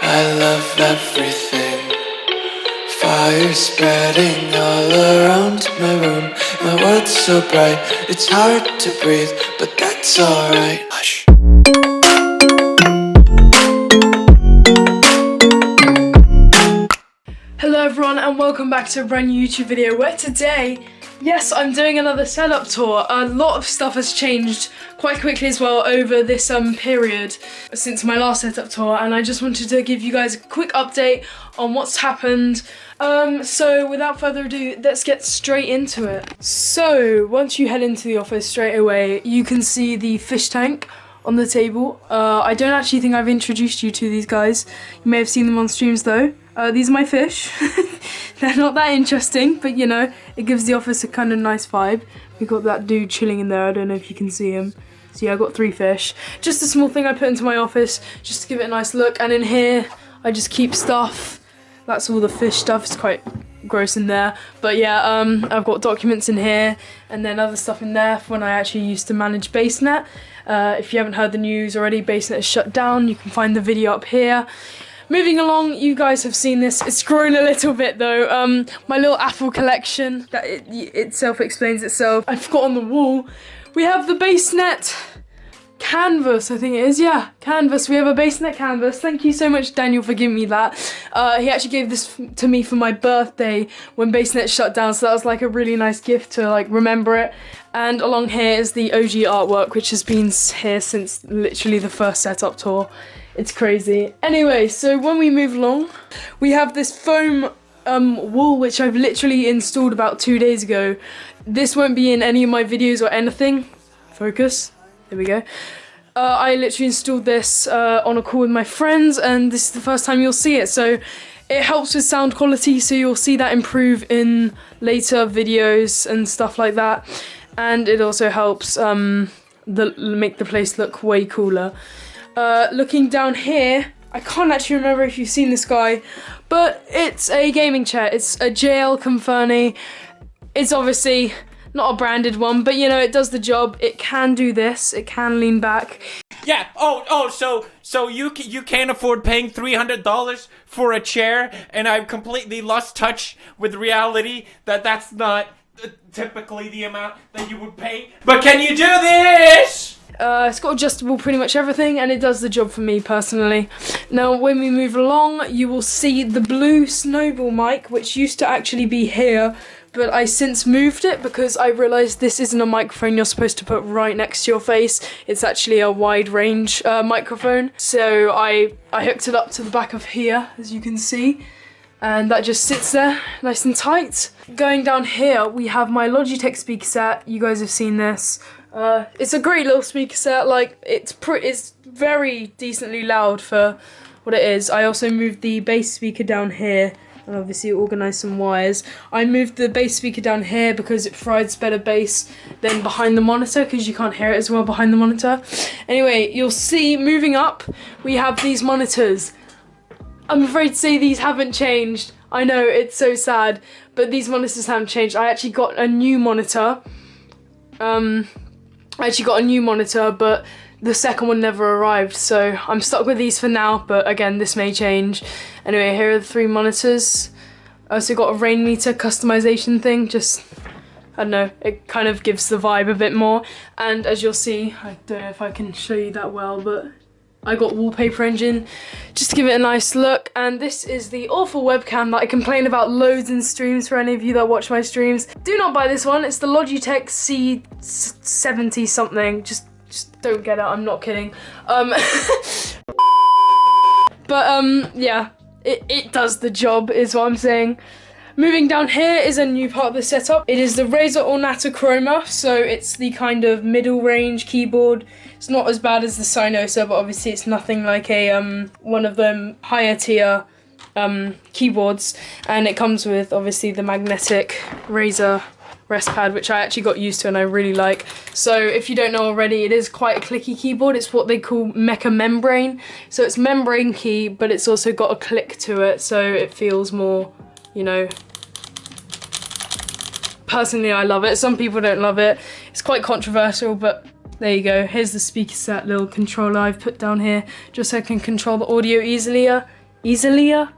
I love everything. Fire spreading all around my room. My world's so bright, it's hard to breathe, but that's alright. Hush. Hello everyone and welcome back to a brand new YouTube video where today, yes, I'm doing another setup tour. A lot of stuff has changed quite quickly as well over this period since my last setup tour, and I just wanted to give you guys a quick update on what's happened. So without further ado, let's get straight into it. So once you head into the office straight away, you can see the fish tank on the table. I don't actually think I've introduced you to these guys. You may have seen them on streams though. These are my fish. They're not that interesting, but you know, it gives the office a kind of nice vibe. We've got that dude chilling in there, I don't know if you can see him. So yeah, I got 3 fish. Just a small thing I put into my office, just to give it a nice look. And in here, I just keep stuff. That's all the fish stuff, it's quite gross in there. But yeah, I've got documents in here, and then other stuff in there for when I actually used to manage BaseNet. If you haven't heard the news already, BaseNet is shut down. You can find the video up here. Moving along, you guys have seen this. It's grown a little bit though. My little Apple collection, that it self-explains itself. I've got on the wall, we have the BaseNet canvas, I think it is, yeah, canvas. We have a BaseNet canvas. Thank you so much, Daniel, for giving me that. He actually gave this to me for my birthday when BaseNet shut down, so that was like a really nice gift to like remember it. And along here is the OG artwork, which has been here since literally the first setup tour. It's crazy. Anyway, so when we move along, we have this foam wall, which I've literally installed about 2 days ago. This won't be in any of my videos or anything. Focus. There we go. I literally installed this on a call with my friends, and this is the first time you'll see it. So it helps with sound quality, so you'll see that improve in later videos and stuff like that. And it also helps make the place look way cooler. Looking down here, I can't actually remember if you've seen this guy, but it's a gaming chair. It's a JL Conferni. It's obviously not a branded one, but you know, it does the job. It can do this. It can lean back. Yeah. So you can't afford paying $300 for a chair, and I've completely lost touch with reality that that's not typically the amount that you would pay. But can you do this? It's got adjustable pretty much everything, and it does the job for me personally. Now when we move along, you will see the blue Snowball mic, which used to actually be here, but I since moved it because I realised this isn't a microphone you're supposed to put right next to your face. It's actually a wide range microphone. So I hooked it up to the back of here, as you can see, and that just sits there nice and tight. Going down here, we have my Logitech speaker set. You guys have seen this. It's a great little speaker set. Like, it's very decently loud for what it is. I also moved the bass speaker down here, and obviously organised some wires. I moved the bass speaker down here because it provides better bass than behind the monitor, because you can't hear it as well behind the monitor. Anyway, you'll see, moving up, we have these monitors. I'm afraid to say these haven't changed. I know, it's so sad, but these monitors haven't changed. I actually got a new monitor. But the second one never arrived, so I'm stuck with these for now, but again, this may change. Anyway, here are the 3 monitors. I also got a rain meter customization thing, just, I don't know, it kind of gives the vibe a bit more. And as you'll see, I don't know if I can show you that well, but I got Wallpaper Engine just to give it a nice look. And this is the awful webcam that I complain about loads in streams for any of you that watch my streams. Do not buy this one. It's the Logitech C70 something. Just don't get it. I'm not kidding. Yeah, it does the job is what I'm saying. Moving down here is a new part of the setup. It is the Razer Ornata Chroma, so it's the kind of middle range keyboard. It's not as bad as the Synosa, but obviously it's nothing like a one of them higher tier keyboards. And it comes with obviously the magnetic Razer rest pad, which I actually got used to and I really like. So if you don't know already, it is quite a clicky keyboard. It's what they call mecha membrane. So it's membrane key, but it's also got a click to it, so it feels more, you know. Personally, I love it. Some people don't love it. It's quite controversial, but there you go. Here's the speaker set little controller I've put down here, just so I can control the audio easier. easier.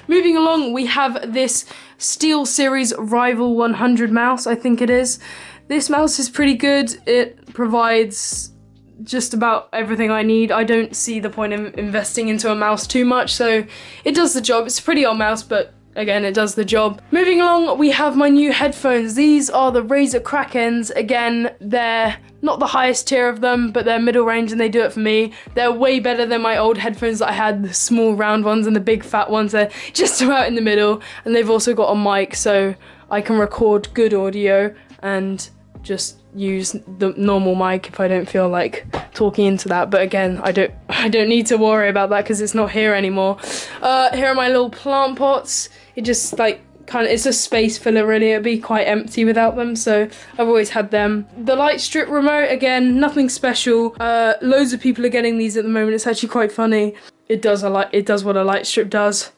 Moving along, we have this SteelSeries Rival 100 mouse, I think it is. This mouse is pretty good. It provides just about everything I need. I don't see the point in investing into a mouse too much, so it does the job. It's a pretty old mouse, but again, it does the job. Moving along, we have my new headphones. These are the Razer Krackens. Again, they're not the highest tier of them, but they're middle range and they do it for me. They're way better than my old headphones that I had, the small round ones and the big fat ones. They're just about in the middle, and they've also got a mic, so I can record good audio and just use the normal mic if I don't feel like talking into that. But again, I don't need to worry about that because it's not here anymore. Here are my little plant pots. It just like it's a space filler really. It'd be quite empty without them, so I've always had them. The light strip remote, again, nothing special. Loads of people are getting these at the moment. It's actually quite funny. It does what a light strip does.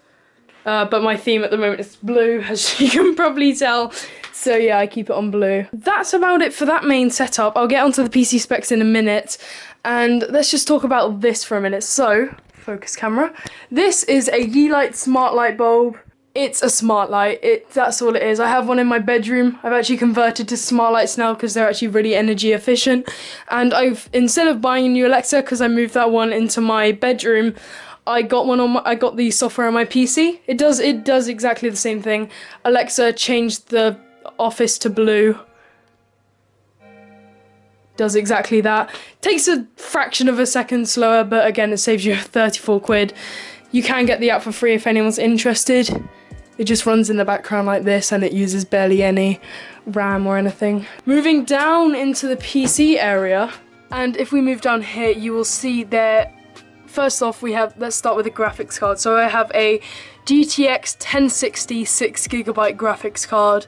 But my theme at the moment is blue, as you can probably tell. So yeah, I keep it on blue. That's about it for that main setup. I'll get onto the PC specs in a minute, and let's just talk about this for a minute. So, focus camera. This is a Yeelight smart light bulb. It's a smart light. That's all it is. I have one in my bedroom. I've actually converted to smart lights now because they're actually really energy efficient. And instead of buying a new Alexa, because I moved that one into my bedroom, I got the software on my PC. It does exactly the same thing. Alexa changed the office to blue. Does exactly that. Takes a fraction of a second slower, but again, it saves you 34 quid. You can get the app for free if anyone's interested. It just runs in the background like this, and it uses barely any RAM or anything. Moving down into the PC area, and if we move down here, you will see there. First off, let's start with the graphics card. So I have a GTX 1060 6GB graphics card.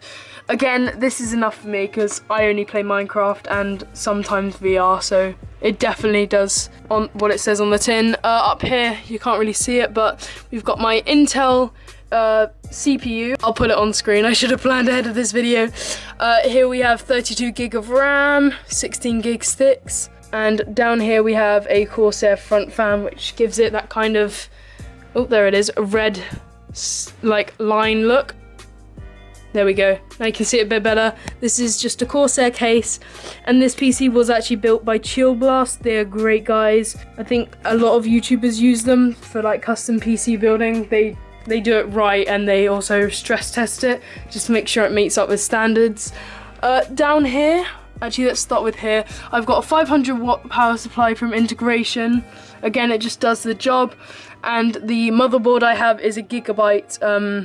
Again, this is enough for me because I only play Minecraft and sometimes VR, so it definitely does on what it says on the tin. Up here, you can't really see it, but we've got my Intel CPU. I'll put it on screen. I should have planned ahead of this video. Here we have 32 gig of RAM, 16 gig sticks. And down here we have a Corsair front fan, which gives it that kind of, oh, there it is, a red, like, line look. There we go. Now you can see it a bit better. This is just a Corsair case, and this PC was actually built by Chillblast. They're great guys. I think a lot of YouTubers use them for like custom PC building. They do it right, and they also stress test it just to make sure it meets up with standards. Down here, actually let's start with here. I've got a 500 watt power supply from Integration. Again, it just does the job. And the motherboard I have is a gigabyte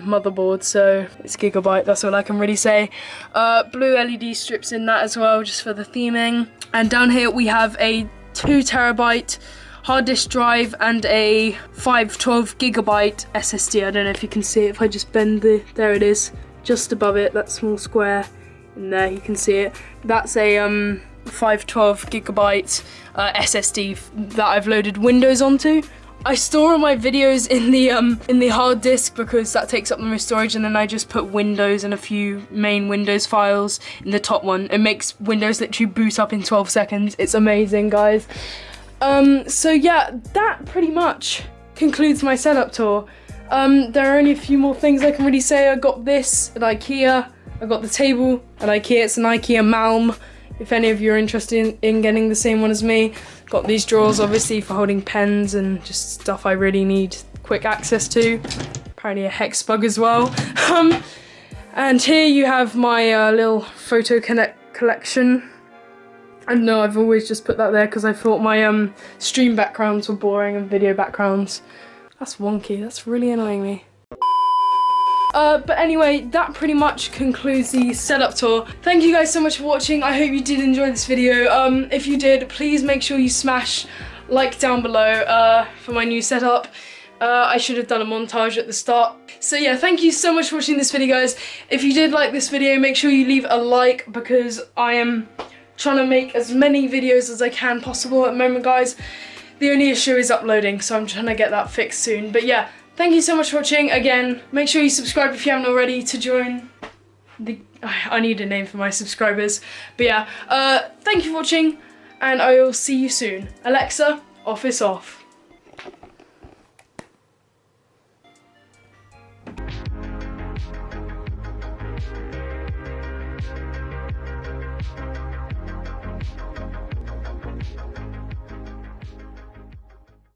motherboard, so it's gigabyte, that's all I can really say. Blue LED strips in that as well, just for the theming. And down here we have a 2 terabyte hard disk drive and a 512 gigabyte SSD. I don't know if you can see it if I just bend there it is, just above it, that small square in there, you can see it. That's a 512 gigabyte SSD that I've loaded Windows onto. I store all my videos in the hard disk because that takes up the most storage, and then I just put Windows and a few main Windows files in the top one. It makes Windows literally boot up in 12 seconds. It's amazing, guys. So yeah, that pretty much concludes my setup tour. There are only a few more things I can really say. I got this at Ikea. I got the table at Ikea. It's an Ikea Malm. If any of you are interested in getting the same one as me. Got these drawers obviously for holding pens and just stuff I really need quick access to. Apparently a hex bug as well. And here you have my little photo collection. And no, I've always just put that there because I thought my stream backgrounds were boring and video backgrounds. That's wonky, that's really annoying me. But anyway, that pretty much concludes the setup tour. Thank you guys so much for watching. I hope you did enjoy this video. If you did, please make sure you smash like down below for my new setup. I should have done a montage at the start. So yeah, thank you so much for watching this video, guys. If you did like this video, make sure you leave a like because I am trying to make as many videos as I can possible at the moment, guys. The only issue is uploading, so I'm trying to get that fixed soon. But yeah, thank you so much for watching. Again, make sure you subscribe if you haven't already to join the... I need a name for my subscribers. But yeah, thank you for watching, and I will see you soon. Alexa, office off.